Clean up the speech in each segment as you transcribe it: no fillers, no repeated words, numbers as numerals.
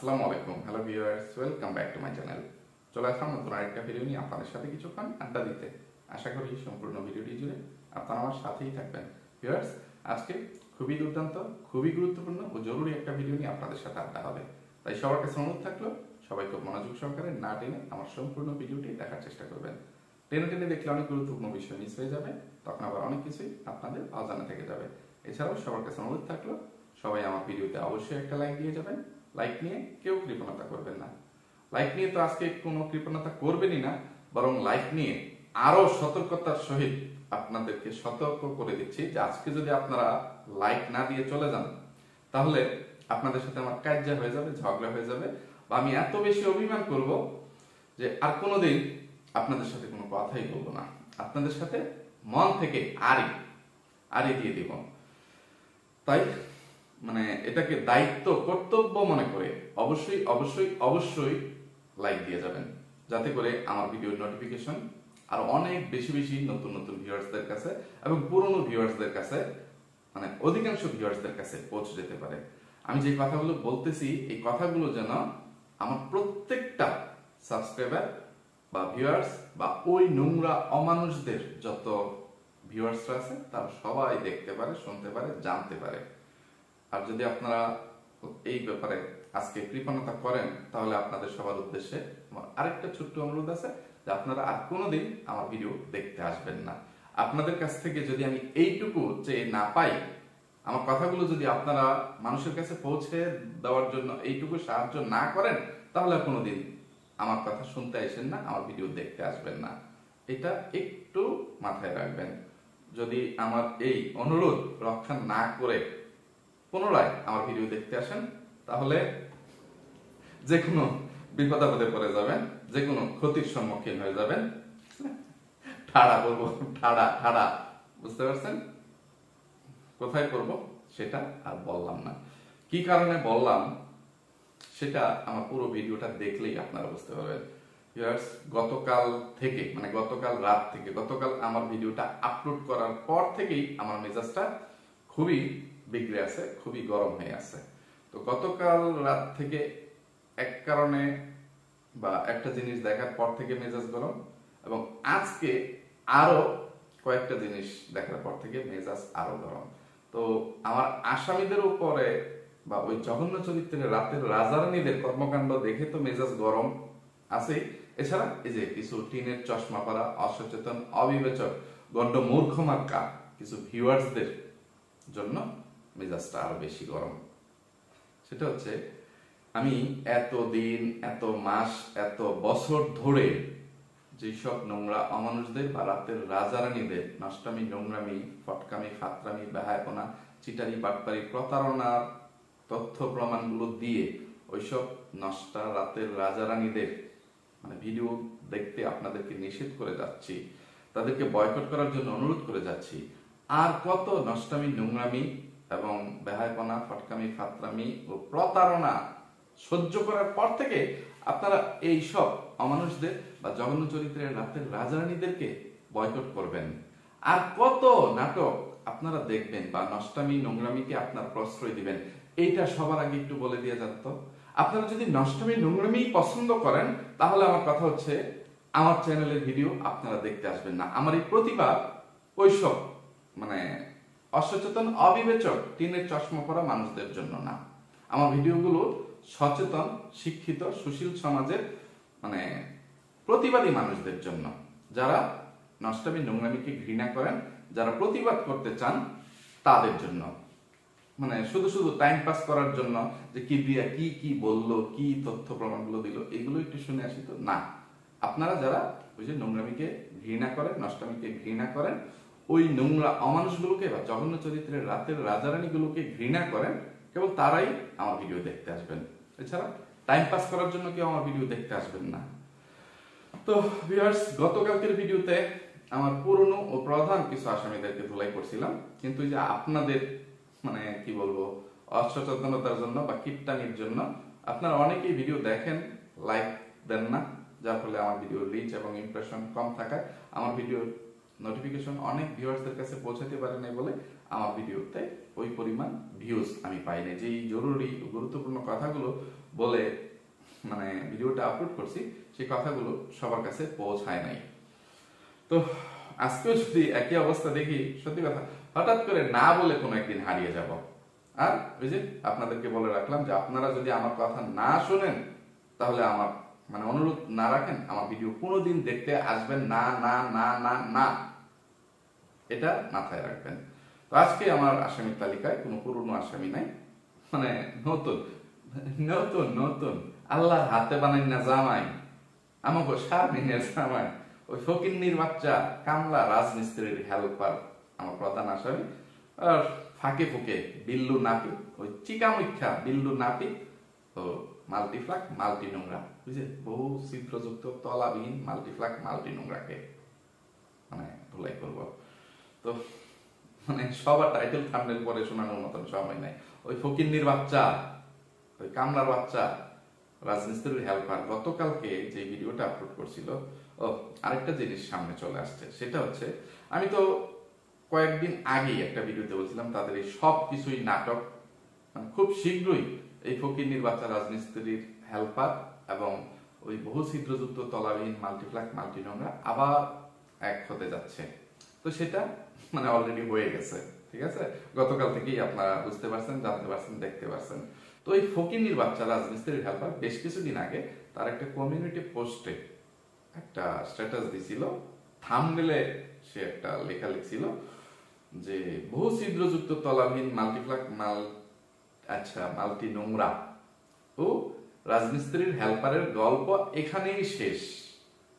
আসসালামু আলাইকুম, hello viewers, welcome back to my channel. চলে আসলাম নতুন আরেকটা ভিডিও নিয়ে আপনাদের সাথে কিছুক্ষণ আড্ডা দিতে। আশা করি সম্পূর্ণ ভিডিওটি জুড়ে আপনারা আমার সাথেই থাকবেন। ভিউয়ার্স, আজকে খুবই দুর্দান্ত, খুবই গুরুত্বপূর্ণ ও জরুরি একটা ভিডিও নিয়ে আপনাদের সাথে আড্ডা হবে। তাই সবার কাছে অনুরোধ থাকলো, সবাই খুব মনোযোগ সহকারে না টেনে আমার সম্পূর্ণ ভিডিওটি দেখার চেষ্টা করবেন। টেনে টেনে দেখলে অনেক গুরুত্বপূর্ণ বিষয় মিস হয়ে যাবে, তখন আবার অনেক কিছুই আপনাদের অজানা থেকে যাবে। এছাড়াও সবার কাছে অনুরোধ থাকলো, সবাই আমার ভিডিওতে অবশ্যই একটা লাইক দিয়ে যাবেন। লাইক নিয়ে কেউ কৃপণতা করবেন না। লাইক নিয়ে তো আজকে কোনো কৃপণতা করবেনই না, বরং লাইক নিয়ে আরো সতর্কতার সহিত আপনাদেরকে সতর্ক করে দিচ্ছি যে আজকে যদি আপনারা লাইক না দিয়ে চলে যান, তাহলে আপনাদের সাথে আমার কাজ্জা হয়ে যাবে, ঝগড়া হয়ে যাবে, বা আমি এত বেশি অভিমান করব যে আর কোনোদিন আপনাদের সাথে কোনো কথাই বলবো না। আপনাদের সাথে মন থেকে আড়ি দিয়ে দিব। তাই এটাকে দায়িত্ব, কর্তব্য মনে করে অবশ্যই অবশ্যই অবশ্যই লাইক দিয়ে যাবেন, যাতে করে আমার ভিডিওর নোটিফিকেশন আর অনেক বেশি বেশি নতুন নতুন ভিউয়ার্সদের কাছে এবং পুরনো ভিউয়ার্সদের কাছে, অধিকাংশ ভিউয়ার্সদের কাছে পৌঁছে যেতে পারে। আমি যে কথাগুলো বলতেছি, এই কথাগুলো যেন আমার প্রত্যেকটা সাবস্ক্রাইবার বা ভিউয়ার্স বা ওই নোংরা অমানুষদের যত ভিউয়ার্সরা আছে তারা সবাই দেখতে পারে, শুনতে পারে, জানতে পারে। আর যদি আপনারা এই ব্যাপারে আজকে কৃপণতা করেন, তাহলে আপনাদের সবার উদ্দেশ্যে আমার আরেকটা ছোট্ট অনুরোধ আছে যে আপনারা আর কোনোদিন আমার ভিডিও দেখতে আসবেন না। আপনাদের কাছ থেকে যদি আমি এইটুকু চেয়ে না পাই, আমার কথাগুলো যদি আপনারা মানুষের কাছে পৌঁছে দেওয়ার জন্য এইটুকু সাহায্য না করেন, তাহলে আর কোনোদিন আমার কথা শুনতে আসেন না, আমার ভিডিও দেখতে আসবেন না। এটা একটু মাথায় রাখবেন। যদি আমার এই অনুরোধ রক্ষা না করে পুনরায় আমার ভিডিও দেখতে আসেন, তাহলে যে কোনো বিপদ আপদে পড়ে যাবেন, যে কোনো ক্ষতির সম্মুখীন হয়ে যাবেন। ঠাড়া বলবো, ঠাড়া, বুঝতে পারছেন? কোথায় করবো সেটা আর বললাম না। কি কারণে বললাম সেটা আমার পুরো ভিডিওটা দেখলেই আপনারা বুঝতে পারবেন। গতকাল থেকে, গতকাল রাত থেকে, গতকাল আমার ভিডিওটা আপলোড করার পর থেকেই আমার মেজাজটা খুবই বিগড়ে আছে, খুবই গরম হয়ে আছে। তো গতকাল রাত থেকে এক কারণে বা একটা জিনিস দেখার পর থেকে মেজাজ গরম, এবং আজকে আরো কয়েকটা জিনিস দেখার পর থেকে মেজাজ আরো গরম। তো আমার আসামিদের উপরে বা ওই জঘন্য চরিত্রের রাতের রাজারানীদের কর্মকাণ্ড দেখে তো মেজাজ গরম আছে। এছাড়া এই যে কিছু টিনের চশমা পরা, অসচেতন, অবিবেচক, গণ্ড মূর্খ মার্কা কিছু ভিউয়ার্সদের জন্য মেজাজটা আরো বেশি গরম। সেটা হচ্ছে, আমি এতদিন, এত মাস, এত বছর ধরে যেসব নোংরা অমানুষদের বা রাতের রাজারানীদের নষ্টামি, নোংরামি, ফটকামি, ফাতরামি, বেহায়াপনা, চিটারি, বাটপারি, প্রতারণার তথ্য প্রমাণগুলো দিয়ে ওইসব নষ্টা রাতের রাজারানীদের ভিডিও দেখতে আপনাদেরকে নিষেধ করে যাচ্ছি, তাদেরকে বয়কট করার জন্য অনুরোধ করে যাচ্ছি। আর কত নষ্টামি, নোংরামি এবং বেহায়াপনা, ফটকামি, ফাতরামি ও প্রতারণা সহ্য করার পর থেকে আপনারা এই সব অমানুষদের বা জঘন্য চরিত্রের রাতের রাজারানীদেরকে বয়কট করবেন। আর কত নাটক আপনারা দেখবেন বা নষ্টামি, নোংরামিকে আপনারা প্রশ্রয় দিবেন। এইটা সবার আগে একটু বলে দিয়ে যান তো। আপনারা যদি নষ্টামি, নোংরামি পছন্দ করেন, তাহলে আমার কথা হচ্ছে আমার চ্যানেলের ভিডিও আপনারা দেখতে আসবেন না। আমার এই প্রতিবাদ ওইসব অসচেতন, অবিবেচক, টিনের চশমা পরা মানুষদের জন্য না। আমার ভিডিওগুলো সচেতন, শিক্ষিত, সুশীল সমাজের প্রতিবাদী মানুষদের জন্য, যারা নষ্টামি, নোংরামিকে ঘৃণা করেন, যারা প্রতিবাদ করতে চান তাদের জন্য। শুধু শুধু টাইম পাস করার জন্য যে কিবরিয়া কি বললো, কি তথ্য প্রমাণগুলো দিল, এগুলো একটু শুনে আসি তো না। আপনারা যারা ওই যে নোংরামিকে ঘৃণা করেন, নষ্টামিকে ঘৃণা করেন, ওই নোংরা অমানুষগুলোকে বা জঘন্য চরিত্রের রাতের রাজারানীগুলোকে ঘৃণা করেন, কেবল তারাই আমার ভিডিও দেখতে আসবেন। এছাড়া টাইম পাস করার জন্য কেউ আমার ভিডিও দেখতে আসবেন না। তো ভিউয়ার্স, গতকালকের ভিডিওতে আমার পুরনো ও প্রধান কিছু আসামিদেরকে ধুলাই করছিলাম, কিন্তু যে আপনাদের কি বলবো, অসচেতনতার জন্য বা কিপটানির জন্য আপনারা অনেকেই ভিডিও দেখেন, লাইক দেন না, যার ফলে আমার ভিডিও রিচ এবং ইমপ্রেশন কম থাকায় আমার ভিডিওর নোটিফিকেশন অনেক ভিউয়ার্সদের কাছে পৌঁছাতে পারে না বলে আমার ভিডিওতে ওই পরিমাণ ভিউজ আমি পাই না। যেই জরুরি গুরুত্বপূর্ণ কথাগুলো বলে মানে ভিডিওটা আপলোড করছি সেই কথাগুলো সবার কাছে পৌঁছায় নাই। তো আজকেও যদি একই অবস্থা দেখি, সত্যি কথা হঠাৎ করে না বলে কোনো একদিন হারিয়ে যাব। আর ওই যে আপনাদেরকে বলে রাখলাম যে আপনারা যদি আমার কথা না শোনেন তাহলে আমার মানে অনুরোধ না রাখেন, আমার ভিডিও কোনোদিন দেখতে আসবেন না না না না না, এটা মাথায় রাখবেন। তো আজকে আমার আসামির তালিকায় কোনো পুরনো আসামি নাই, মানে নতুন নতুন নতুন আল্লাহর হাতে বানাই না জামাই, আমাকে শারমিনের জামাই, ওই ফকিন্নির বাচ্চা কামলা রাজমিস্ত্রির হেল্পার আমার প্রধান আসামি। আর ফাঁকে ফুকে বিল্লু নাপি, ওই চিকামুখ্যা বিল্লু নাপি ও মাল্টিফ্লাক মাল্টি নোংরা, বুঝছে, বহু ছিদ্রযুক্ত তলাবিহীন মাল্টিফ্লাক মাল্টি নোংরাকে মানে ধুলাই করব। তো মানে সবার টাইটেল থাম্বনেল পরে শোনানোর মতন সময় নাই। ওই ফকিন্নির বাচ্চা, ওই কামলার বাচ্চা রাজমিস্ত্রির হেল্পার গতকালকে যে ভিডিওটা আপলোড করছিল, ও আরেকটা জিনিস সামনে চলে আসছে, সেটা হচ্ছে আমি তো কয়েকদিন আগেই একটা ভিডিওতে বলছিলাম তাদের এই সব কিছুই নাটক, মানে খুব শীঘ্রই এই ফকিন্নির বাচ্চা রাজমিস্ত্রির হেল্পার এবং ওই বহু ছিদ্রযুক্ত তলাবিহীন মাল্টিফ্লাক মাল্টি নোংরা আবার এক হতে যাচ্ছে। তো সেটা মানে অলরেডি হয়ে গেছে, ঠিক আছে, গতকাল থেকেই আপনারা বুঝতে পারছেন, জানতে পারছেন, দেখতে পারছেন। তো এই ফকিন্নির বাচ্চা রাজমিস্ত্রির হেল্পার বেশ কিছুদিন আগে তার একটা কমিউনিটি পোস্টে একটা স্ট্যাটাস দিছিল, থাম্বনেলে সে একটা লেখা লিখছিল যে বহু ছিদ্রযুক্ত তলাবিহীন মাল্টিফ্লাক মাল্টি নোংরা ও রাজমিস্ত্রির হেল্পারের গল্প এখানেই শেষ।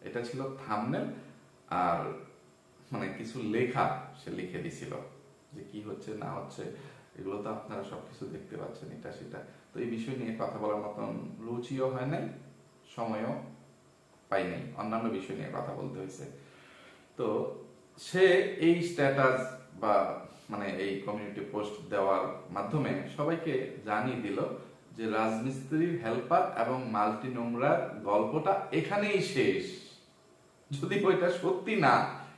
এটা ছিল থাম্বনেল, আর মানে কিছু লেখা সে লিখে দিছিল যে কি হচ্ছে না হচ্ছে এগুলো তো আপনারা সবকিছু দেখতে পাচ্ছেন, এটা সেটা। তো এই বিষয় নিয়ে কথা বলার মতন রুচিও হয় নাই, সময়ও পাই নাই, অন্যান্য বিষয় নিয়ে কথা বলতে হয়েছে। তো সে এই স্ট্যাটাস বা মানে এই কমিউনিটি পোস্ট দেওয়ার মাধ্যমে সবাইকে জানিয়ে দিল যে রাজমিস্ত্রির হেল্পার এবং মাল্টি নোংরার গল্পটা এখানেই শেষ। যদি ওইটা সত্যি না,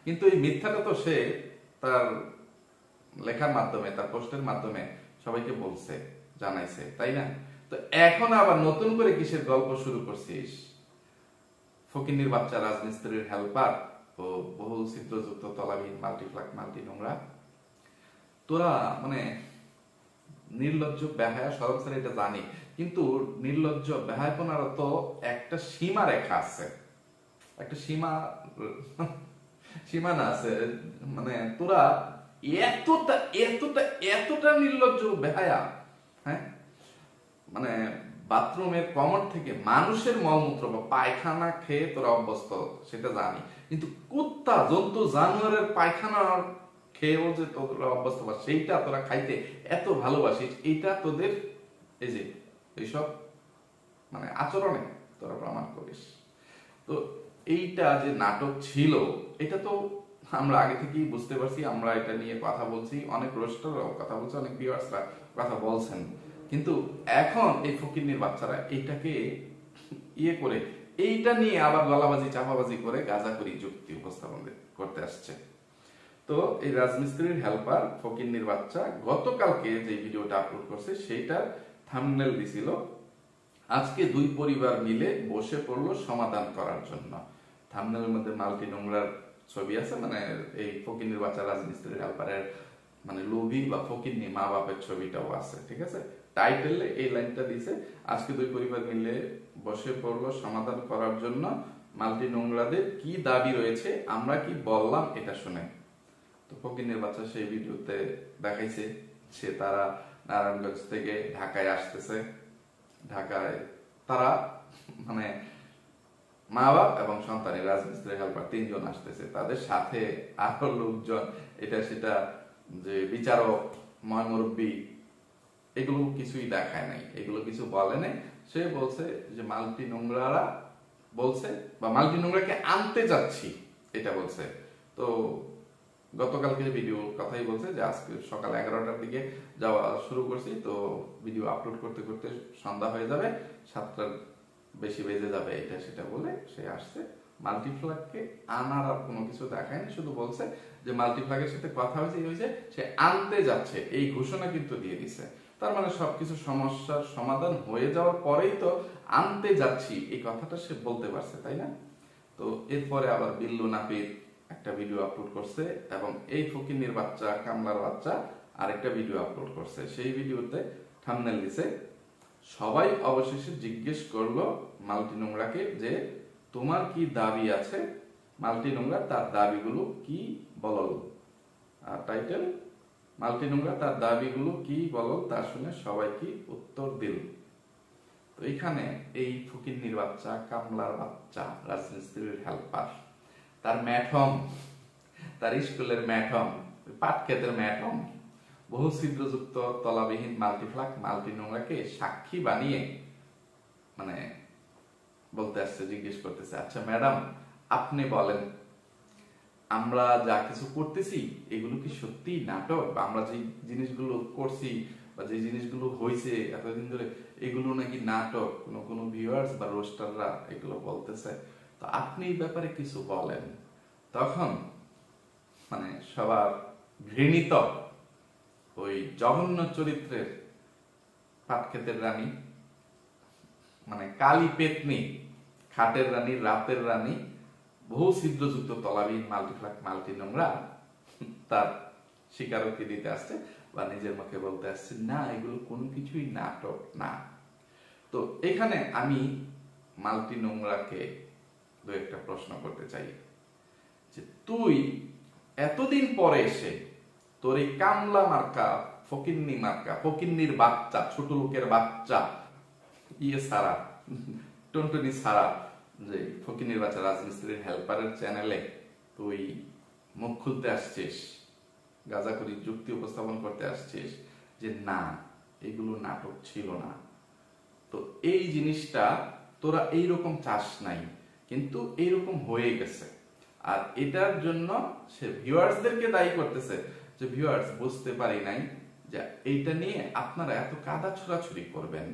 কিন্তু এই মিথ্যাটা তো সে তার লেখার মাধ্যমে, তার পোস্টের মাধ্যমে সবাইকে বলছে, জানাইছে, তাই না? তো এখন আবার নতুন করে কিসের গল্প শুরু করছিস? ফকিন্নির বাচ্চা রাজমিস্ত্রির হেল্পার ও বহু ছিদ্রযুক্ত তলাবিহীন মাল্টিফ্লাক মাল্টি নোংরা, তোরা মানে নির্লজ্জ বেহায়া সরব স্যার এটা জানি, কিন্তু নির্লজ্জ বেহায়াপনার তো একটা সীমা রেখা আছে, একটা সীমানা আছে। মানে তোরা এতটা এতটা এতটা নির্লজ্জ বেহায়া, হ্যাঁ, মানে বাথরুমের কমোড থেকে মানুষের মলমূত্র বা পায়খানা খেয়ে তোরা অভ্যস্ত সেটা জানি, কিন্তু কুত্তা জন্তু জানোয়ারের পায়খানা খেয়েও যে তোরা অভ্যস্ত বা সেইটা তোরা খাইতে এত ভালোবাসিস, এইটা তোদের এই যে এইসব মানে আচরণে তোরা প্রমাণ করিস। তো এইটা যে নাটক ছিল এটা তো আমরা আগে থেকেই বুঝতে পারছি, আমরা এটা নিয়ে কথা বলছি, অনেক রোস্টাররাও কথা বলছে, অনেক ভিউয়ার্সরা কথা বলছেন, কিন্তু এখন এই ফকিন্নির বাচ্চারা এইটাকে ইয়ে করে এইটা নিয়ে আবার গলাবাজি চাপাবাজি করে গাঁজাখুরি যুক্তি উপস্থাপন করতে আসছে। তো এই রাজমিস্ত্রির হেল্পার ফকিন্নির বাচ্চা গতকালকে যে ভিডিওটা আপলোড করছে সেইটার থাম্বনেল দিছিল আজকে দুই পরিবার মিলে বসে পড়লো সমাধান করার জন্য। থাম্বনেলের মধ্যে মাল্টি নোংরার ছবি আছে, মানে এই ফকিন্নির বাচ্চা রাজমিস্ত্রির হেল্পারের মানে লোভী বা ফকিন্নি মা বাপের ছবিটাও আছে, ঠিক আছে। টাইটেলে এই লাইনটা দিছে আজকে দুই পরিবার মিলে বসে পড়লো সমাধান করার জন্য, মাল্টি নোংরাদের কি দাবি রয়েছে আমরা কি বললাম এটা শুনে। তো ফকিন্নির বাচ্চা সেই ভিডিওতে দেখাইছে সে তারা নারায়ণগঞ্জ থেকে ঢাকায় আসতেছে, ঢাকায় তারা মানে মা বাপ এবং সন্তানের রাজমিস্ত্রি হেল্পার তিনজন আসতেছে, তাদের সাথে আরো লোকজন, এটা সেটা যে বিচারক ময়মুরব্বী এগুলো কিছুই দেখায় নাই, এগুলো কিছু বলে নাই। সে বলছে যে মাল্টি নোংরারা বলছে বা মাল্টি নোংরাকে আনতে যাচ্ছি এটা বলছে। তো গতকালকে ভিডিও কথাই বলছে যে আজকে সকাল 11টার দিকে যাওয়া শুরু করছি, তো ভিডিও আপলোড করতে করতে সন্ধ্যা হয়ে যাবে, 7টার বেশি বেজে যাবে, এটা সেটা বলে সে আসছে। মাল্টিপ্লাগকে আনার আর কোনো কিছু দেখায়নি, শুধু বলছে যে মাল্টিপ্লাগের সাথে কথা হয়েছে সে আনতে যাচ্ছে, এই ঘোষণা কিন্তু দিয়ে দিছে। তার মানে সবকিছু সমস্যার সমাধান হয়ে যাওয়ার পরেই তো আনতে যাচ্ছি এই কথাটা সে বলতে পারছে, তাই না? তো এরপরে আবার বিল্লু নাপিত একটা ভিডিও আপলোড করছে এবং এই ফকিন্নির বাচ্চা কামলার বাচ্চা আরেকটা ভিডিও আপলোড করছে। সেই ভিডিওতে থাম্বনেল দিছে, সবাই অবশেষে জিজ্ঞেস করলো মাল্টি নোংরাকে যে তোমার কি দাবি আছে, মাল্টি নোংরা তার দাবিগুলো কি বলল। আর টাইটেল মাল্টি নোংরা তার দাবিগুলো কি বলল, তা শুনে সবাই কি উত্তর দিল। তো এখানে এই ফকিন্নির বাচ্চা কামলার বাচ্চা রাজমিস্ত্রির হেল্পার, তার ম্যাডাম, তার স্কুলের ম্যাডাম, পাট ক্ষেতের ম্যাডাম, বহু ছিদ্রযুক্ত তলাবিহীন মাল্টিপ্লাগ মাল্টি নোংরাকে সাক্ষী বানিয়ে মানে বলতে আসছে, জিজ্ঞেস করতেছে, আচ্ছা ম্যাডাম আপনি বলেন আমরা যা কিছু করতেছি এগুলো কি সত্যি নাটক, বা আমরা যে জিনিসগুলো করছি বা যে জিনিসগুলো হয়েছে এতদিন ধরে এগুলো নাকি নাটক, কোনো ভিউয়ার্স বা রোস্টাররা এগুলো বলতেছে, তো আপনি এই ব্যাপারে কিছু বলেন। তখন মানে সবার ঘৃণিত ওই জঘন্য চরিত্রের পাটক্ষেতের রানী, মানে কালী পেতনি, খাটের রানী, রাতের রানী, বহু ছিদ্রযুক্ত তলাবিহীন মাল্টিপ্লাগ মাল্টি নোংরা তার স্বীকারোক্তি দিতে আসছে বা নিজের মুখে বলতে আসছে না এগুলো কোনো কিছুই নাটক না। তো এখানে আমি মাল্টি নোংরাকে দু একটা প্রশ্ন করতে চাই যে তুই এতদিন পরে এসে তোর এই কামলা মার্কা ফকিন্নি মার্কা ফকিন্নির বাচ্চা, ছোট লোকের বাচ্চা সারা টুনটুনি সারা, যে ফকিন্নির বাচ্চা রাজমিস্ত্রির হেল্পারের চ্যানেলে তুই মুখ খুলতে আসছিস, গাঁজাখুরি যুক্তি উপস্থাপন করতে আসছিস যে না এগুলো নাটক ছিল না। তো এই জিনিসটা তোরা এইরকম চাস নাই, কিন্তু এইরকম হয়ে গেছে। আর এটার জন্য সে ভিউয়ার্সদেরকে দায়ী করতেছে যে ভিউয়ার্স বুঝতে পারি নাই যে এইটা নিয়ে আপনারা এত কাদা ছোড়াছুরি করবেন।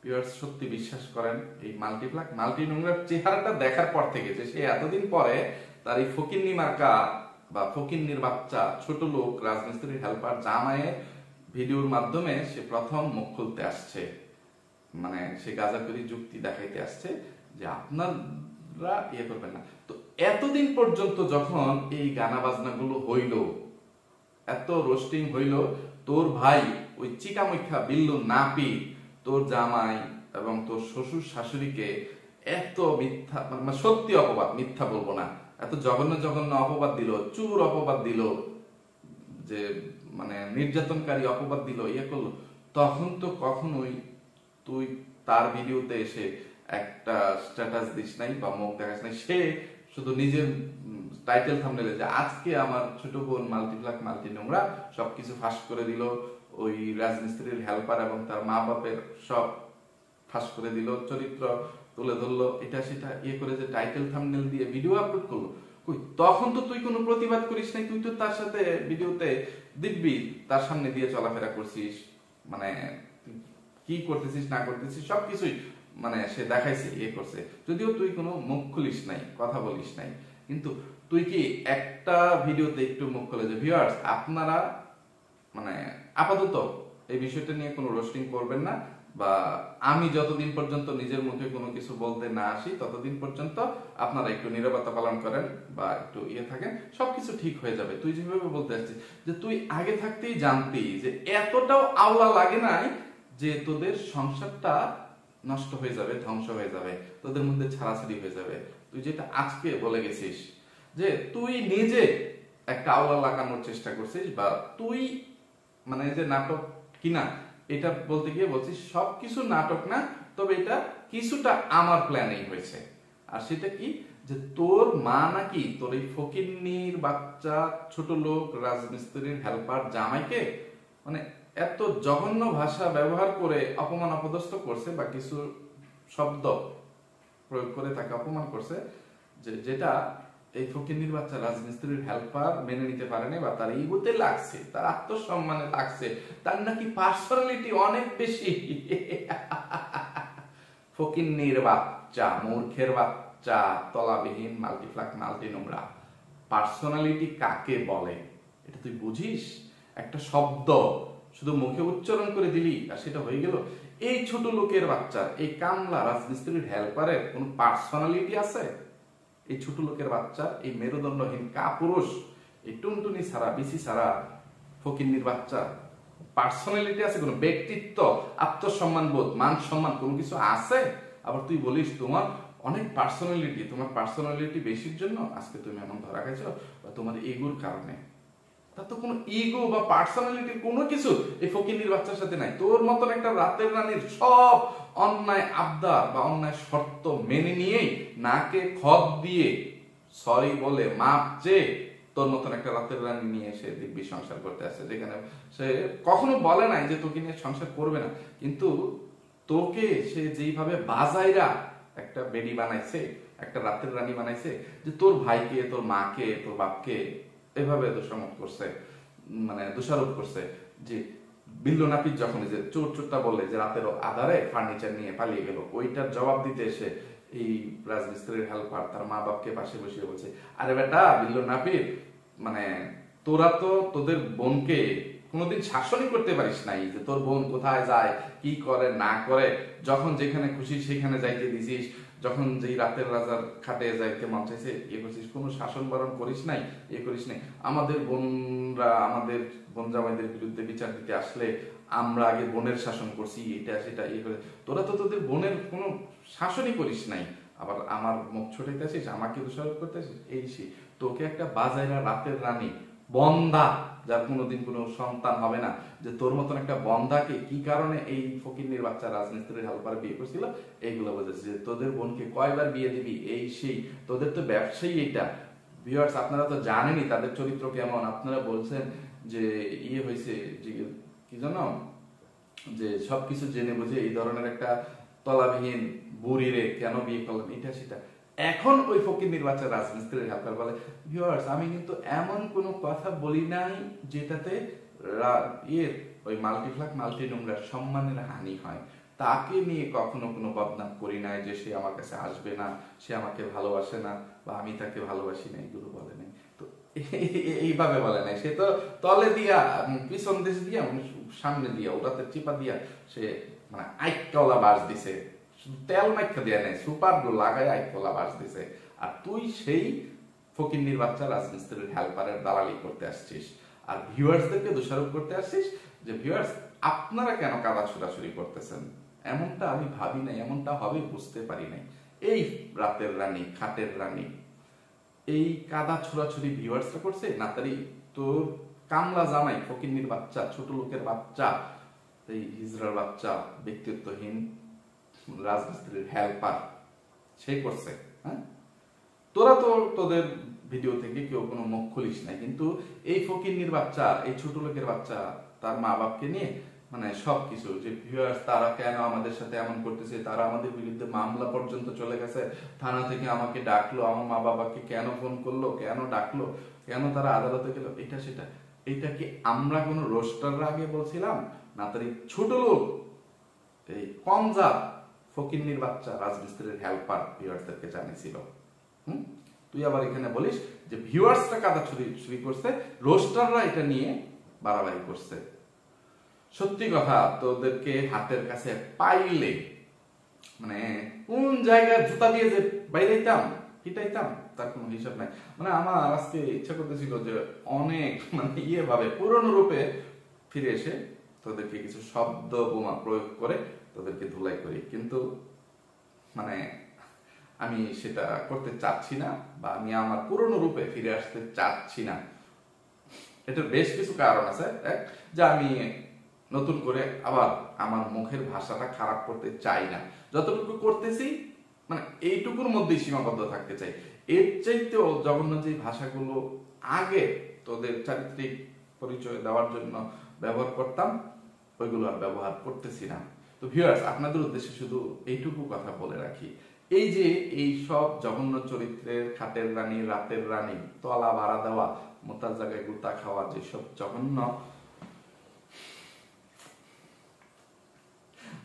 ভিউয়ার্স সত্যি বিশ্বাস করেন এই মাল্টিপ্লাগ মাল্টি নোংরার চেহারাটা দেখার পর থেকে যে সে এতদিন পরে তার এই ফকিন্নি মার্কা বা ফকিন্নির বাচ্চা ছোট লোক রাজমিস্ত্রির হেল্পার জামাইয়ের ভিডিওর মাধ্যমে সে প্রথম মুখ খুলতে আসছে, মানে সে গাঁজাখুরি যুক্তি দেখাইতে আসছে যে আপনারা ইয়ে করবেন না। তো এতদিন পর্যন্ত যখন এই গানা বাজনাগুলো হইল, এত রোস্টিং হইল, তোর ভাই ওই চিকামুখা বিল্লু নাপিত তোর জামাই এবং তোর শ্বশুর শাশুড়িকে এত মিথ্যা, মানে সত্যি অপবাদ, মিথ্যা বলবো না, এত জঘন্য জঘন্য অপবাদ দিল, চুর অপবাদ দিল, যে মানে নির্যাতনকারী অপবাদ দিল, ইয়ে করলো, তখন তো কখনোই তুই তার ভিডিওতে এসে একটা স্ট্যাটাস দিস নাই বা মুখ দেখাস নাই। সে শুধু নিজের টাইটেল থাম্বনেলে যে আজকে আমার ছোট বোন মাল্টিপ্লাগ মাল্টি নোংরা সবকিছু ফাঁস করে দিল, ওই রাজমিস্ত্রির হেল্পার এবং তার মা বাপের সব ফাঁস করে দিল, চরিত্র তুলে ধরলো, এটা সেটা ইয়ে করে যে টাইটেল থাম্বনেল দিয়ে ভিডিও আপলোড করলো, কই তখন তো তুই কোনো প্রতিবাদ করিস নাই। তুই তো তার সাথে ভিডিওতে দিব্যি তার সামনে দিয়ে চলাফেরা করছিস, মানে কি করতেছিস না করতেছিস সবকিছুই মানে সে দেখাইছে, ইয়ে করছে, যদিও তুই কোনো মুখ খুলিস নাই, কথা বলিস নাই। কিন্তু তুই কি একটা ভিডিওতে একটু মুখ খুলে যে ভিউয়ার্স আপনারা মানে আপাতত এই বিষয়টা নিয়ে কোনো রোস্টিং করবেন না, বা আমি যতদিন পর্যন্ত নিজের মুখে কোনো কিছু বলতে না আসি ততদিন পর্যন্ত আপনারা একটু নীরবতা পালন করেন বা একটু ইয়ে থাকেন, সবকিছু ঠিক হয়ে যাবে। তুই যেভাবে বলতে আসছিস যে তুই আগে থাকতেই জানতি যে এতটাও আওলা লাগে নাই যে তোদের সংসারটা নষ্ট হয়ে যাবে, ধ্বংস হয়ে যাবে, তোদের মধ্যে ছাড়াছাড়ি হয়ে যাবে। তুই যেটা আজকে বলে গেছিস যে তুই নিজে একটা আওলা লাগানোর চেষ্টা করছিস, বা তুই মানে যে নাটক কিনা এটা বলতে গিয়ে বলছিস সবকিছু নাটক না, তবে এটা কিছুটা আমার প্ল্যানেই হয়েছে। আর সেটা কি যে তোর মা নাকি তোর এই ফকিন্নির বাচ্চা ছোট লোক রাজমিস্ত্রির হেল্পার জামাইকে মানে এত জঘন্য ভাষা ব্যবহার করে অপমান অপদস্থ করছে বা কিছু শব্দ প্রয়োগ করে তাকে অপমান করছে, যেটা এই ফকিন্নির বাচ্চা রাজমিস্ত্রির হেল্পার মেনে নিতে পারেনি, বা তার ইগোতে লাগছে, তার আত্মসম্মানে লাগছে, তার নাকি পার্সোনালিটি অনেক বেশি। ফকিন্নির বাচ্চা, মূর্খের বাচ্চা, বাচ্চা, তলাবিহীন, মাল্টিফ্লাক, মাল্টি নোংরা। পার্সোনালিটি কাকে বলে এটা তুই বুঝিস? একটা শব্দ শুধু মুখে উচ্চারণ করে দিলি আর সেটা হয়ে গেল? এই ছোট লোকের বাচ্চা, এই কামলা রাজমিস্ত্রির হেল্পারের কোন পার্সোনালিটি আছে? এই ছোট লোকের বাচ্চা, এই মেরুদণ্ডহীন কাপুরুষ, এই টুনটুনি ছাড়া, বিসি ছাড়া ফকিন্নির বাচ্চা পার্সোনালিটি আছে? কোনো ব্যক্তিত্ব, আত্মসম্মান বোধ, মান সম্মান কোনো কিছু আছে? আবার তুই বলিস তোমার অনেক পার্সোনালিটি, তোমার পার্সোনালিটি বেশির জন্য আজকে তুমি এমন ধরা গেছো, বা তোমার ইগোর কারণে। তা তো কোনো ইগো বা পার্সোনালিটির কোনো কিছু এই ফকিন্নির বাচ্চার সাথে নাই। তোর মতন একটা রাতের রানীর সব অন্যায় আবদার বা অন্যায় শর্ত মেনে নিয়েই নাকে খত দিয়ে সরি বলে মাপ চেয়ে তোর মতন একটা রাতের রানী নিয়ে সে দিব্যি সংসার করতে আসছে, যেখানে সে কখনো বলে নাই যে তোকে নিয়ে সংসার করবে না, কিন্তু তোকে সে যেইভাবে বাজাইরা একটা বেডি বানাইছে, একটা রাতের রানী বানাইছে, যে তোর ভাইকে, তোর মাকে, তোর বাপকে এভাবে দোষারোপ করছে, মানে দোষারোপ করছে যে বিল্লো নাপিত যখন যে চোরটা বললে যে রাতের আধারে ফার্নিচার নিয়ে পালিয়ে গেল, ওইটার জবাব দিতে এসে এই রাজমিস্ত্রির হেল্পার তার মা বাপকে পাশে বসিয়ে বলছে, আরে বেটা বিল্লো নাপিত, মানে তোরা তো তোদের বোনকে কোনোদিন শাসনই করতে পারিস নাই, যে তোর বোন কোথায় যায়, কি করে না করে, যখন যেখানে খুশি সেখানে যাইতে দিছিস, যখন যেই রাতের রাজার খাটে যাইতে মন চাইছে ইয়ে করছিস, কোনো শাসন বারণ করিস নাই, ইয়ে করিস নাই। আমাদের বোনরা, আমাদের বোন জামাইদের বিরুদ্ধে বিচার দিতে আসলে আমরা আগে বোনের শাসন করছি, এটা সেটা ইয়ে করে, তোরা তো তোদের বোনের কোনো শাসনই করিস নাই, আবার আমার মুখ ছোটাইতে আসিস, আমাকে দোষারোপ করতে আসিস। এই সে তোকে একটা বাজাইরা রাতের রানী বন্ধা, যার কোনোদিন কোনো সন্তান হবে না, যে তোর মতন একটা বন্ধাকে কি কারণে এই ফকিন্নির বাচ্চা রাজমিস্ত্রির হেল্পার বিয়ে করছিল, এইগুলো বোঝাচ্ছে যে তোদের বোনকে কয়বার বিয়ে দিবি, এই সেই, তোদের তো ব্যবসায়ী এটা। ভিউয়ার্স, আপনারা তো জানেনই তাদের চরিত্র কেমন। আপনারা বলছেন যে ইয়ে হয়েছে, যে কি জানো, যে সবকিছু জেনে বুঝে এই ধরনের একটা তলাবিহীন বুড়িরে কেন বিয়ে করলেন, এটা সেটা। এখন ওই ফকিন্নির বাচ্চা রাজমিস্ত্রির হেল্পার বলে, ভিউয়ার্স আমি কিন্তু এমন কোনো কথা বলি নাই যেটাতে ওই মাল্টিফ্লাক মাল্টি নোংরার সম্মানের হানি হয়, তাকে নিয়ে কখনো কোনো বদনাম করি নাই যে সে আমার কাছে আসবে না, সে আমাকে ভালোবাসে না, বা আমি তাকে ভালোবাসি না, এগুলো বলে নাই তো। এইভাবে বলে নাই, সে তো তলে দিয়া, পিছন দেশ দিয়া, সামনে দিয়া, ওটাতে চিপা দিয়া সে মানে আইকলা বাস দিছে, তেল মাইখা দেয়া নাই, সুপার গ্লু লাগায় আইকলা বাস দিছে। আর তুই সেই ফকিন্নির বাচ্চা রাজমিস্ত্রির হেল্পারের দালালি করতে আসছিস, আর ভিউয়ার্সদেরকে দোষারোপ করতে আসছিস যে ভিউয়ার্স আপনারা কেন কাদা ছোড়াছুড়ি করতেছেন। এমনটা আমি ভাবি নাই, এমনটা হবে বুঝতে পারি নাই। এই রাতের রানী, খাটের রানী, এই কাদা ছোড়াছুড়ি ভিউয়ার্সরা করছে না, তারই তোর কামলা জামাই ফকিন্নির বাচ্চা, ছোট লোকের বাচ্চা, এই হিজড়ার বাচ্চা, ব্যক্তিত্বহীন রাজমিস্ত্রির হেল্পার সে করছে। হ্যাঁ, তোরা তো তোদের ভিডিও থেকে কেউ কোনো মুখ খুলিস নাই, কিন্তু এই ফকিন্নির বাচ্চা, এই ছোট লোকের বাচ্চা তার মা বাপকে নিয়ে মানে সবকিছু, যে ভিউয়ার্স তারা কেন আমাদের সাথে এমন করতেছে, তারা আমাদের বিরুদ্ধে মামলা পর্যন্ত চলে গেছে, থানা থেকে আমাকে ডাকলো, আমার মা বাবাকে কেন ফোন করলো, কেন ডাকলো, কেন তারা আদালতে গেল, এটা সেটা। এটা কি আমরা কোনো রোস্টাররা আগে বলছিলাম না, তার এই ছোট লোক, এই কম জাত ফকিন্নির বাচ্চা রাজমিস্ত্রির হেল্পার ভিউয়ার্সদেরকে জানিয়েছিল। তুই আবার এখানে বলিস যে ভিউয়ার্সরা কাদা চুরি করছে, রোস্টাররা এটা নিয়ে বাড়াবাড়ি করছে। সত্যি কথা, তোদেরকে হাতের কাছে পাইলে মানে কোন জায়গায় জুতা দিয়ে যে বাইরেইতাম পিটাইতাম তার কোনো হিসাব নাই। মানে আমার আজকে ইচ্ছা করতেছিল যে অনেক মানে ইয়ে ভাবে পুরনো রূপে ফিরে এসে তোদেরকে কিছু শব্দ বোমা প্রয়োগ করে তোদেরকে ধুলাই করি, কিন্তু মানে আমি সেটা করতে চাচ্ছি না, বা আমি আমার পুরনো রূপে ফিরে আসতে চাচ্ছি না। এটার বেশ কিছু কারণ আছে। এক, যে আমি নতুন করে আবার আমার মুখের ভাষাটা খারাপ করতে চাই না, যতটুকু করতেছি মানে এইটুকুর মধ্যেই সীমাবদ্ধ থাকতে চাই। এর চাইতেও জঘন্য যে ভাষাগুলো আগে তোদের চারিত্রিক পরিচয় দেওয়ার জন্য ব্যবহার করতাম, ওইগুলো আর ব্যবহার করতেছি না। তো ভিউয়ার্স, আপনাদের উদ্দেশ্যে শুধু এইটুকু কথা বলে রাখি, এই যে এই সব জঘন্য চরিত্রের খাটের রানী, রাতের রানী, তলা ভাড়া দেওয়া, মোতার জায়গায় গুতা খাওয়া, যেসব জঘন্য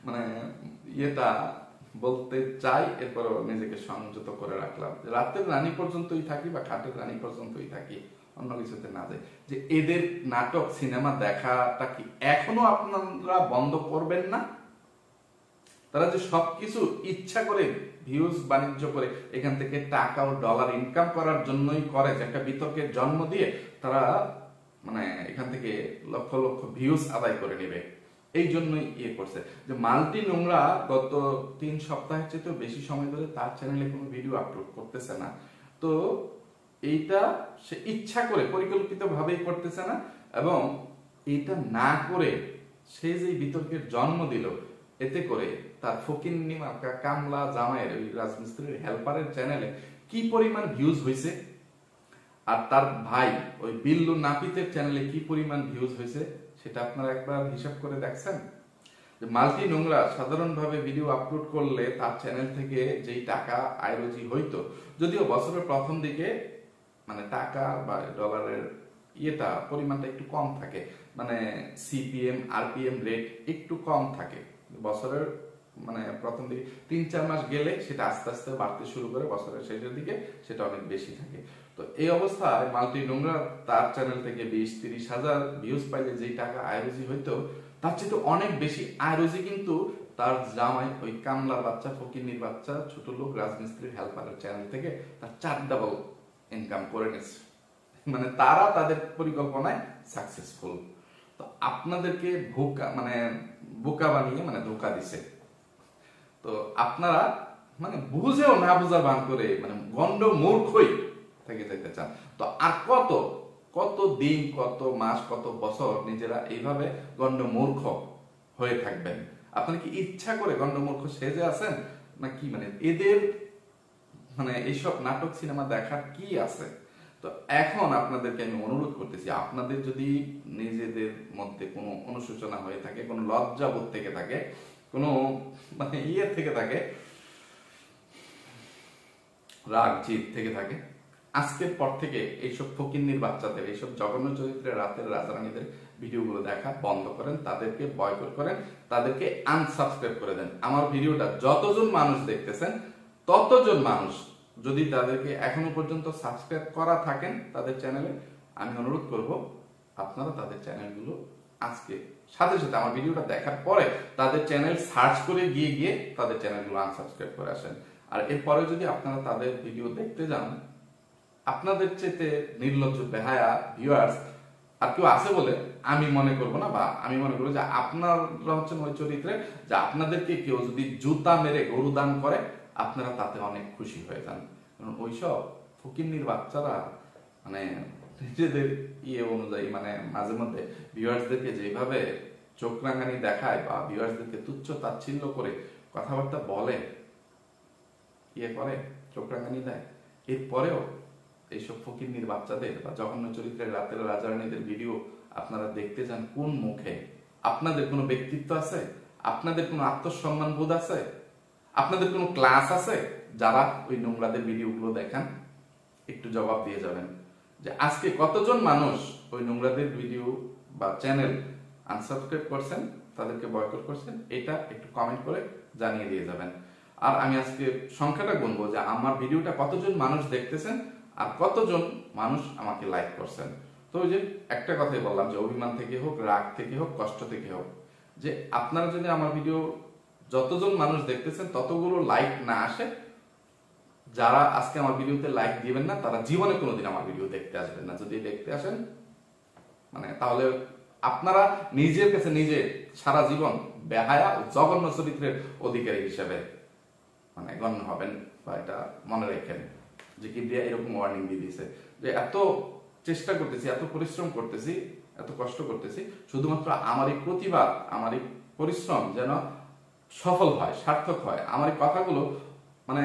মানে ইয়েটা বলতে চাই, এরপরও নিজেকে সংযত করে রাখলাম। রাতের রানী পর্যন্তই থাকি বা খাটের রানী পর্যন্তই থাকি, অন্য কিছুতে না যাই। যে এদের নাটক সিনেমা দেখাটা কি এখনো আপনারা বন্ধ করবেন না? তারা যে সবকিছু ইচ্ছা করে ভিউজ বাণিজ্য করে এখান থেকে টাকা ও ডলার ইনকাম করার জন্যই করে, যে একটা বিতর্কের জন্ম দিয়ে তারা মানে এখান থেকে লক্ষ লক্ষ ভিউজ আদায় করে নেবে, এই জন্যই ইয়ে করছে। যে মাল্টি নোংরা গত 3 সপ্তাহের চেয়ে বেশি সময় ধরে তার চ্যানেলে কোনো ভিডিও আপলোড করতেছে না। তো এইটা সে ইচ্ছা করে পরিকল্পিত ভাবেই করতেছে না, এবং এইটা না করে সে যে বিতর্কের জন্ম দিল, এতে করে তার ফকিন্নি মার্কা কামলা জামাইয়ের ওই রাজমিস্ত্রির হেল্পারের চ্যানেলে কি পরিমাণ ভিউজ হয়েছে, আর তার ভাই ওই বিল্লু নাপিতের চ্যানেলে কি পরিমাণ ভিউজ হয়েছে, সেটা আপনারা একবার হিসাব করে দেখছেন? যে মাল্টি নোংরা সাধারণভাবে ভিডিও আপলোড করলে তার চ্যানেল থেকে যেই টাকা আয় রুজি হইতো, যদিও বছরের প্রথম দিকে মানে টাকা বা ডলারের ইয়েটা পরিমাণটা একটু কম থাকে, মানে সিপিএম আরপিএম রেট একটু কম থাকে বছরের মানে প্রথম দিকে, 3-4 মাস গেলে সেটা আস্তে আস্তে বাড়তে শুরু করে, বছরের শেষের দিকে সেটা অনেক বেশি থাকে। তো এই অবস্থায় মাল্টি নোংরা তার চ্যানেল থেকে 20-30 হাজার ভিউজ পাইলে যেই টাকা আয় রুজি হইতো, তার চেয়ে অনেক বেশি আয় রুজি কিন্তু তার জামাই ওই কামলার বাচ্চা ফকিন্নির বাচ্চা ছোট লোক রাজমিস্ত্রির হেল্পারের চ্যানেল থেকে তার 4 ডাবল ইনকাম করে নিচ্ছে। মানে তারা তাদের পরিকল্পনায় সাকসেসফুল। তো আপনাদেরকে বোকা বানিয়ে মানে ধোকা দিছে। তো আপনারা মানে বুঝেও না বুঝার ভান করে মানে গন্ড মূর্খই থেকে যেতে চান। তো আর কত কত দিন, কত মাস, কত বছর নিজেরা এইভাবে গন্ড মূর্খ হয়ে থাকবেন? আপনারা কি ইচ্ছা করে গন্ড মূর্খ সেজে আছেন নাকি? মানে এদের মানে এইসব নাটক সিনেমা দেখার কি আছে? তো এখন আপনাদেরকে আমি অনুরোধ করতেছি, আপনাদের যদি নিজেদের মধ্যে কোনো অনুশোচনা হয়ে থাকে, কোনো লজ্জাবোধ থেকে থাকে, কোনো মানে ইয়ে থেকে থাকে, রাগ জিদ থেকে থাকে, আজকের পর থেকে এইসব ফকিন্নির বাচ্চাদের, এইসব জঘন্য চরিত্রের রাতের রাজারানীদের ভিডিওগুলো দেখা বন্ধ করেন, তাদেরকে বয়কট করেন, তাদেরকে আনসাবস্ক্রাইব করে দেন। আমার ভিডিওটা যতজন মানুষ দেখতেছেন ততজন মানুষ যদি তাদেরকে এখনো পর্যন্ত সাবস্ক্রাইব করা থাকেন তাদের চ্যানেলে, আমি অনুরোধ করব আপনারা তাদের চ্যানেলগুলো আজকে সাথে সাথে আমার ভিডিওটা দেখার পরে তাদের চ্যানেল সার্চ করে গিয়ে গিয়ে তাদের চ্যানেলগুলো আনসাবস্ক্রাইব করে আসেন। আর এরপরে যদি আপনারা তাদের ভিডিও দেখতে যান, আপনাদের চেয়ে নির্লজ্জ বেহায়া ভিউয়ার্স আর কেউ আছে বলে আমি মনে করব না, বা আমি মনে করবো যে আপনারা হচ্ছেন ওই চরিত্রে, যে আপনাদেরকে কেউ যদি জুতা মেরে গরু দান করে আপনারা তাতে অনেক খুশি হয়ে যান। কারণ ওইসব ফকিন্নির বাচ্চারা মানে নিজেদের ইয়ে অনুযায়ী মানে মাঝে মধ্যে ভিউয়ার্সদেরকে যেভাবে চোখ রাঙানি দেখায় বা ভিউয়ার্সদেরকে তুচ্ছ তাচ্ছিল্য করে কথাবার্তা বলে, ইয়ে করে, চোখ রাঙানি দেয়, এরপরেও এইসব ফকিন্নির বাচ্চাদের বা জঘন্য চরিত্রের রাতের রাজারানীদের ভিডিও আপনারা দেখতে যান কোন মুখে? আপনাদের কোনো ব্যক্তিত্ব আছে? আপনাদের কোনো আত্মসম্মান বোধ আছে? আপনাদের কোনো ক্লাস আছে? যারা ওই নোংরাদের ভিডিওগুলো দেখেন একটু জবাব দিয়ে যাবেন যে আজকে কতজন মানুষ ওই নোংরাদের ভিডিও বা চ্যানেল আনসাবস্ক্রাইব করছেন, তাদেরকে বয়কট করছেন, এটা একটু কমেন্ট করে জানিয়ে দিয়ে যাবেন। আর আমি আজকে সংখ্যাটা গুনবো যে আমার ভিডিওটা কতজন মানুষ দেখতেছেন আর কতজন মানুষ আমাকে লাইক করছেন। তো ওই যে একটা কথাই বললাম যে অভিমান থেকে হোক, রাগ থেকে হোক, কষ্ট থেকে হোক, যে আপনারা যদি আমার ভিডিও যতজন মানুষ দেখতেছেন ততগুলো লাইক না আসে, যারা আজকে আমার ভিডিওতে লাইক দিবেন না তারা জীবনে কোনোদিন আমার ভিডিও দেখতে আসবেন না। যদি দেখতে আসেন মানে তাহলে আপনারা নিজের কাছে নিজে সারা জীবন বেহায়া ও জঘন্য চরিত্রের অধিকারী হিসেবে মানে গণ্য হবেন, বা এটা মনে রাখেন যে কিবরিয়া এরকম ওয়ার্নিং দিয়ে দিয়েছে যে এত চেষ্টা করতেছি, এত পরিশ্রম করতেছি, এত কষ্ট করতেছি, শুধুমাত্র আমার এই প্রতিবাদ, আমার এই পরিশ্রম যেন সফল হয়, সার্থক হয়, আমার এই কথাগুলো মানে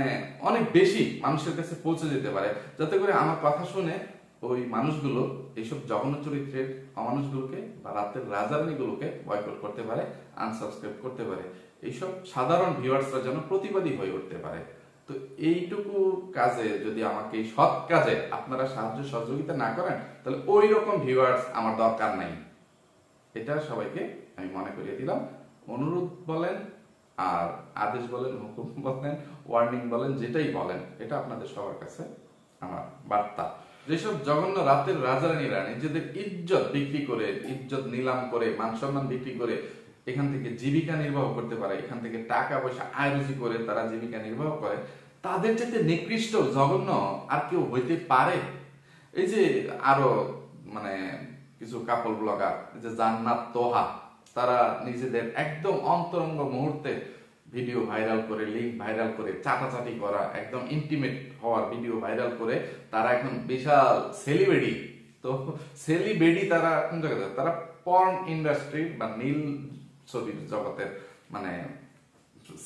অনেক বেশি মানুষের কাছে পৌঁছে যেতে পারে, যাতে করে আমার কথা শুনে ওই মানুষগুলো এইসব জঘন্য চরিত্রের অমানুষগুলোকে বা রাতের রাজারানীগুলোকে বয়কট করতে পারে, আনসাবস্ক্রাইব করতে পারে, এইসব সাধারণ ভিউয়ার্সরা যেন প্রতিবাদী হয়ে উঠতে পারে। তো এইটুকু কাজে যদি আমাকে এই সৎ কাজে আপনারা সাহায্য সহযোগিতা না করেন তাহলে ওই রকম ভিউয়ার্স আমার দরকার নাই। এটা সবাইকে আমি মনে করিয়ে দিলাম। অনুরোধ বলেন আর আদেশ বলেন, হুকুম বলেন, ওয়ার্নিং বলেন, যেটাই বলেন, এটা আপনাদের সবার কাছে আমার বার্তা। যেসব জঘন্য রাতের রাজারানীরা নিজেদের ইজ্জত বিক্রি করে, ইজ্জত নিলাম করে, মান সম্মান বিক্রি করে এখান থেকে জীবিকা নির্বাহ করতে পারে, এখান থেকে টাকা পয়সা আয় রুজি করে তারা জীবিকা নির্বাহ করে, তাদের চাইতে নিকৃষ্ট জঘন্য আর কেউ হইতে পারে? এই যে আরো মানে কিছু কাপল ব্লগার, যে জান্নাত তোহা, তারা নিজেদের একদম অন্তরঙ্গ মুহূর্তে ভিডিও ভাইরাল করে, লিঙ্ক ভাইরাল করে, চাটাচাটি করা, একদম ইন্টিমেট হওয়ার ভিডিও ভাইরাল করে তারা এখন বিশাল সেলিব্রিটি। তো সেলিব্রিটি তারা কোন জায়গায়? তারা পর্ন ইন্ডাস্ট্রি বা নীল ছবির জগতের মানে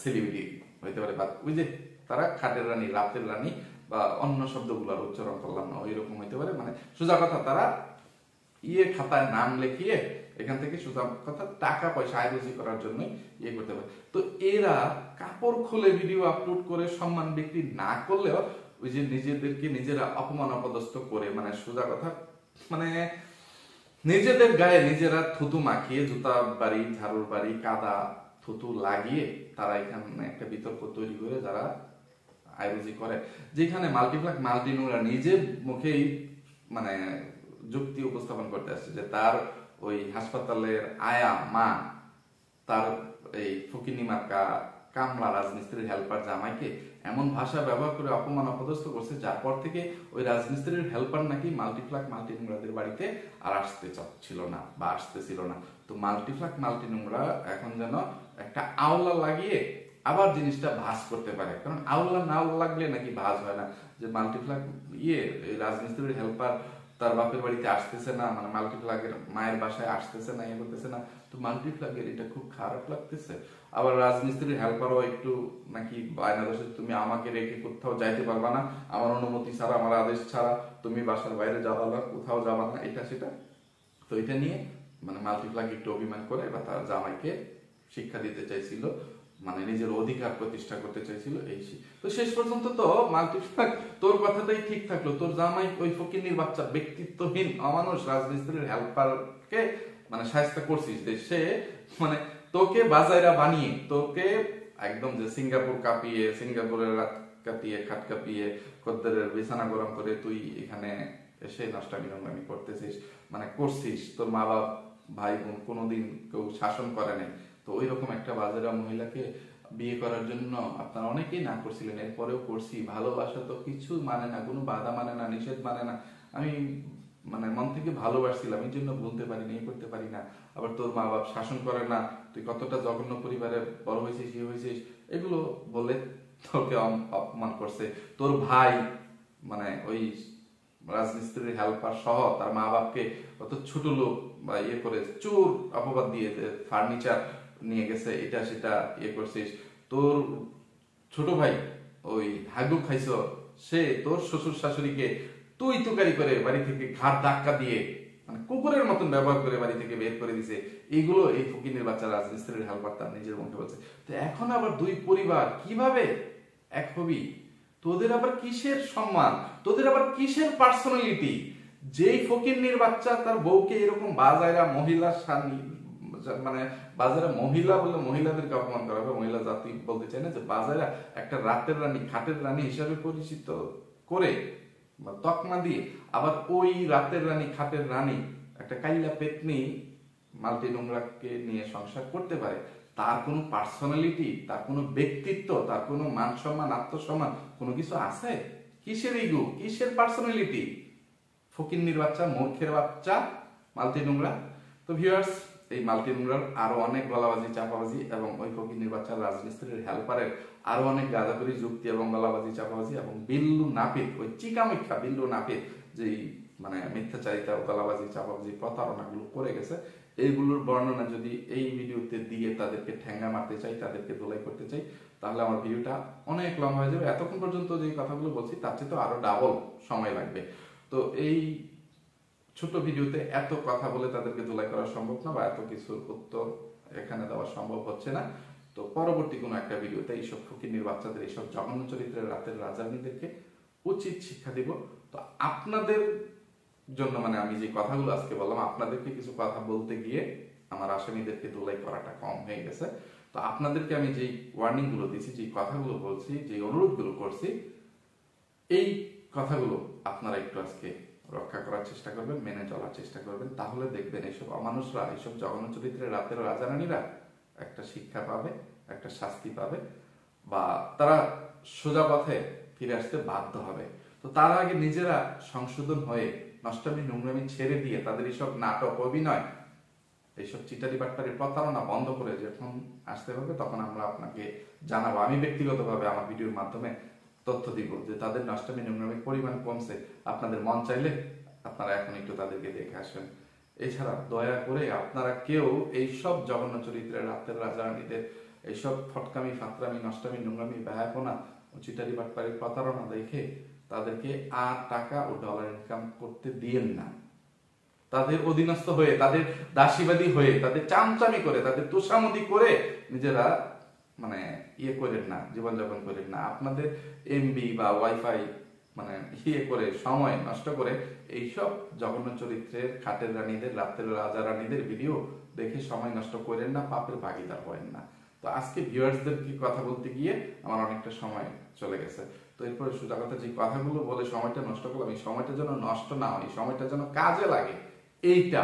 সেলিব্রিটি হইতে পারে, বা ওই যে তারা খাটের রানী, রাতের রানী, বা অন্য শব্দগুলোর উচ্চারণ করলাম না, ওই রকম হইতে পারে। মানে সোজা কথা, তারা খাতায় নাম লিখিয়ে এখান থেকে সোজা কথা টাকা পয়সা আয় রুজি করার জন্য করতে পারে। তো এরা কাপড় খুলে ভিডিও আপলোড করে সম্মান বিক্রি না করলেও ওই যে নিজেদেরকে নিজেরা অপমান অপদস্থ করে, মানে সোজা কথা মানে নিজেদের গায়ে নিজেরা থুতু মাখিয়ে, জুতা বাড়ি, ঝাড়ুর বাড়ি, কাদা থুতু লাগিয়ে তারা এখানে একটা বিতর্ক তৈরি করে যারা আয় রুজি করে, যেখানে মাল্টিপ্লাক মাল্টিনুরা নিজের মুখেই মানে যুক্তি উপস্থাপন করতে আসছে যে তার ওই হাসপাতালের আয়া মা তার এই ফকিনি মার্কা কামলা রাজমিস্ত্রির হেল্পার জামাইকে এমন ভাষা ব্যবহার করে অপমান অপদস্থ করছে, যার পর থেকে ওই রাজমিস্ত্রির হেল্পার নাকি মাল্টিপ্লাক মাল্টিনুরাদের বাড়িতে আর আসতে চাচ্ছিল না বা আসতেছিল না। তো মাল্টিপ্লাক মাল্টিনুরা এখন যেন একটা আওলা লাগিয়ে আবার জিনিসটা ভাঁজ করতে পারে, কারণ আওলা না লাগলে নাকি ভাঁজ হয় না। যে মাল্টিপ্লাক রাজমিস্ত্রির হেল্পার তার বাপের বাড়িতে আসতেছে না, মানে মাল্টিপ্লাগের মায়ের বাসায় আসতেছে না, করতেছে না, তো মাল্টিপ্লাগের এটা খুব খারাপ লাগতেছে। আবার রাজমিস্ত্রির হেল্পারও একটু নাকি বায়না দোষে, তুমি আমাকে রেখে কোথাও যাইতে পারবা না, আমার অনুমতি ছাড়া, আমার আদেশ ছাড়া তুমি বাসার বাইরে যাবা না, কোথাও যাবা না, এটা সেটা। তো এটা নিয়ে মানে মাল্টিপ্লাগ একটু অভিমান করে বা তার জামাইকে শিক্ষা দিতে চাইছিল, মানে নিজের অধিকার প্রতিষ্ঠা করতে চাইছিল এই। তো শেষ পর্যন্ত তো মাল্টিপ্লাক তোর কথাটাই ঠিক থাকলো, তোর জামাই ওই ফকিন্নির বাচ্চা ব্যক্তিত্বহীন অমানুষ রাজমিস্ত্রির হেল্পারকে মানে শায়েস্তা করছিস, সে মানে তোকে বাজাইরা বানিয়ে, তোকে একদম যে সিঙ্গাপুর কাঁপিয়ে, সিঙ্গাপুরের রাত কাঁপিয়ে, খাট কাঁপিয়ে, খদ্দেরের বিছানা গরম করে তুই এখানে এসে নষ্টামি নোংরামি করতেছিস, মানে করছিস। তোর মা বাপ ভাই বোন কোনোদিন কেউ শাসন করে নাই। তো ওই রকম একটা বাজারা মহিলাকে বিয়ে করার জন্য আপনারা অনেকেই না করছিলেন, এরপরেও করছি। ভালোবাসা তো কিছু মানে না, কোনো বাধা মানে না, নিষেধ মানে না। আমি মানে মন থেকে ভালোবাসছিলাম, এই জন্য বলতে পারি না, করতে পারি না। আবার তোর মা বাপ শাসন করে না, তুই কতটা জঘন্য পরিবারে বড় হয়েছিস, হয়েছিস, এগুলো বলে তোকে অপমান করছে। তোর ভাই মানে ওই রাজমিস্ত্রির হেল্পার সহ তার মা বাপকে কত ছোট লোক বা করে চোর অপবাদ দিয়ে ফার্নিচার নিয়ে গেছে, এটা সেটা করছিস। তোর ছোট ভাই ওই হাগু খাইছ, সে তোর শ্বশুর শাশুড়িকে তুই তুকারি করে বাড়ি থেকে ঘাট ধাক্কা দিয়ে মানে কুকুরের মতন ব্যবহার করে বাড়ি থেকে বের করে দিছে। এইগুলো এই ফকিনের বাচ্চা রাজমিস্ত্রির হেল্পার তার নিজের মুখে বলছে। তো এখন আবার দুই পরিবার কিভাবে এক হবি? তোদের আবার কিসের সম্মান, তোদের আবার কিসের পার্সোনালিটি? যেই ফকিন্নির বাচ্চা তার বউকে এরকম বাজায়রা মহিলা মানে বাজারে মহিলা বলে মহিলাদেরকে অপমান করা হবে, মহিলা জাতি বলতে চাই না, যে বাজারে একটা রাতের রানী, খাটের রানী হিসাবে পরিচিত করে বা তকমা দিয়ে আবার ওই রাতের রানী, খাটের রানী একটা কাইলা পেতনি মাল্টি নোংরাকে নিয়ে সংসার করতে পারে? তার কোনো পার্সোনালিটি, তার কোনো ব্যক্তিত্ব, তার কোনো মান সম্মান, আত্মসম্মান কোনো কিছু আছে? কিসের ইগো, কিসের পার্সোনালিটি? ফকিন্নির বাচ্চা, মূর্খের বাচ্চা, মাল্টি নোংরা। তো ভিউয়ার্স, এই মাল্টি নোংরার আরো অনেক গলাবাজি, চাপাবাজি এবং ওই ফকিন্নির বাচ্চা রাজমিস্ত্রির হেল্পারের আরো অনেক গাঁজাখুরি যুক্তি এবং গলাবাজি, চাপাবাজি এবং বিল্লু নাপিত, ওই চিকামিক্ষা বিল্লু নাপিত যেই মানে মিথ্যাচারিতা, গলাবাজি, চাপাবাজি, প্রতারণাগুলো করে গেছে, এইগুলোর বর্ণনা যদি এই ভিডিওতে দিয়ে তাদেরকে ঠ্যাঙ্গা মারতে চাই, তাদেরকে ধোলাই করতে চাই, তাহলে আমার ভিডিওটা অনেক লং হয়ে যাবে। এতক্ষণ পর্যন্ত যে কথাগুলো বলছি তার চেয়ে তো আরো ডাবল সময় লাগবে। তো এই ছোট ভিডিওতে এত কথা বলে তাদেরকে ধোলাই করা সম্ভব না, বা এত কিছুর উত্তর এখানে দেওয়া সম্ভব হচ্ছে না। তো পরবর্তী কোনো একটা ভিডিওতে এইসব ফকিন্নির বাচ্চাদের, এইসব জঘন্য চরিত্রের রাতের রাজানীদেরকে উচিত শিক্ষা দিব। তো আপনাদের জন্য মানে আমি যে কথাগুলো আজকে বললাম, আপনাদেরকে কিছু কথা বলতে গিয়ে আমার আসামিদেরকে ধোলাই করাটা কম হয়ে গেছে। তো আপনাদেরকে আমি যেই ওয়ার্নিং গুলো দিচ্ছি, যে কথাগুলো বলছি, যে অনুরোধগুলো করছি, এই কথাগুলো আপনারা একটু আজকে রক্ষা করার চেষ্টা করবেন, মেনে চলার চেষ্টা করবেন। তাহলে দেখবেন এইসব অমানুষরা, এইসব জঘন্য চরিত্রের রাতের রাজারানীরা একটা শিক্ষা পাবে, একটা শাস্তি পাবে, বা তারা সোজা পথে ফিরে আসতে বাধ্য হবে। তো তার আগে নিজেরা সংশোধন হয়ে নষ্টামি নোংরামি ছেড়ে দিয়ে তাদের এইসব নাটক, অভিনয়, এইসব চিটারি বাট্টারি প্রতারণা বন্ধ করে যখন আসতে হবে, তখন আমরা আপনাকে জানাবো। আমি ব্যক্তিগতভাবে আমার ভিডিওর মাধ্যমে তথ্য দিব যে তাদের নষ্টামি নোংরামির পরিমাণ কমছে। আপনাদের মন চাইলে আপনারা এখন একটু তাদেরকে দেখে আসেন। এছাড়া দয়া করে আপনারা কেউ এইসব জঘন্য চরিত্রের রাতের রাজারানীদের এইসব ফটকামি, ফাতরামি, নষ্টামি, নোংরামি, ব্যয়াপনা, চিটারি বাটপারি, প্রতারণা দেখে তাদেরকে টাকা ও ডলার ইনকাম করতে দিয়েন না। তাদের অধীনস্থ হয়ে, তাদের দাসীবাদী হয়ে, তাদের চামচামি করে, তাদের তোষামদি করে নিজেরা মানে করেন না, জীবনযাপন করেন না। আপনাদের এমবি বা ওয়াইফাই মানে করে সময় নষ্ট করে এইসব জঘন্য চরিত্রের খাটের রানীদের, রাতের রাজা রানীদের ভিডিও দেখে সময় নষ্ট করেন না, পাপের ভাগীদার হবেন না। তো আজকে ভিউয়ার্সদেরকে কথা বলতে গিয়ে আমার অনেকটা সময় চলে গেছে। তো এরপরে সোজা কথা, যে কথাগুলো বলে সময়টা নষ্ট করলাম, এই সময়টা যেন নষ্ট না হয়, সময়টা যেন কাজে লাগে, এইটা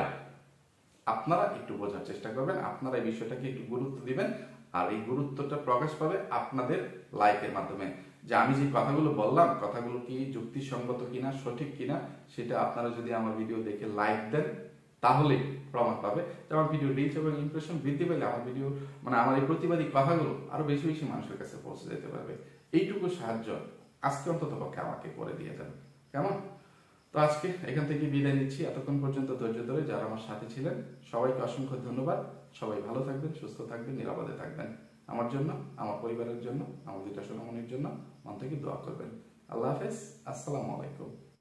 আপনারা একটু বোঝার চেষ্টা করবেন। আপনারা এই বিষয়টাকে একটু গুরুত্ব দিবেন। আর এই গুরুত্বটা প্রকাশ পাবে আপনাদের লাইকের মাধ্যমে। যে আমি যে কথাগুলো বললাম, কথাগুলো কি যুক্তিসঙ্গত কিনা, সঠিক কিনা, সেটা আপনারা যদি আমার ভিডিও দেখে লাইক দেন তাহলে প্রমাণ পাবে যে আমার ভিডিও রিচ এবং ইমপ্রেশন বৃদ্ধি পেলে আমার ভিডিও মানে আমার এই প্রতিবাদী কথাগুলো আরো বেশি বেশি মানুষের কাছে পৌঁছে যেতে পারবে। এইটুকু সাহায্য আজকে অন্তত পক্ষে আমাকে করে দিয়ে যান, কেমন? তো আজকে এখান থেকে বিদায় নিচ্ছি। এতক্ষণ পর্যন্ত ধৈর্য ধরে যারা আমার সাথে ছিলেন সবাইকে অসংখ্য ধন্যবাদ। সবাই ভালো থাকবেন, সুস্থ থাকবেন, নিরাপদে থাকবেন। আমার জন্য, আমার পরিবারের জন্য, আমার দুইটা সোনামণির জন্য মন থেকে দোয়া করবেন। আল্লাহ হাফেজ, আসসালামু আলাইকুম।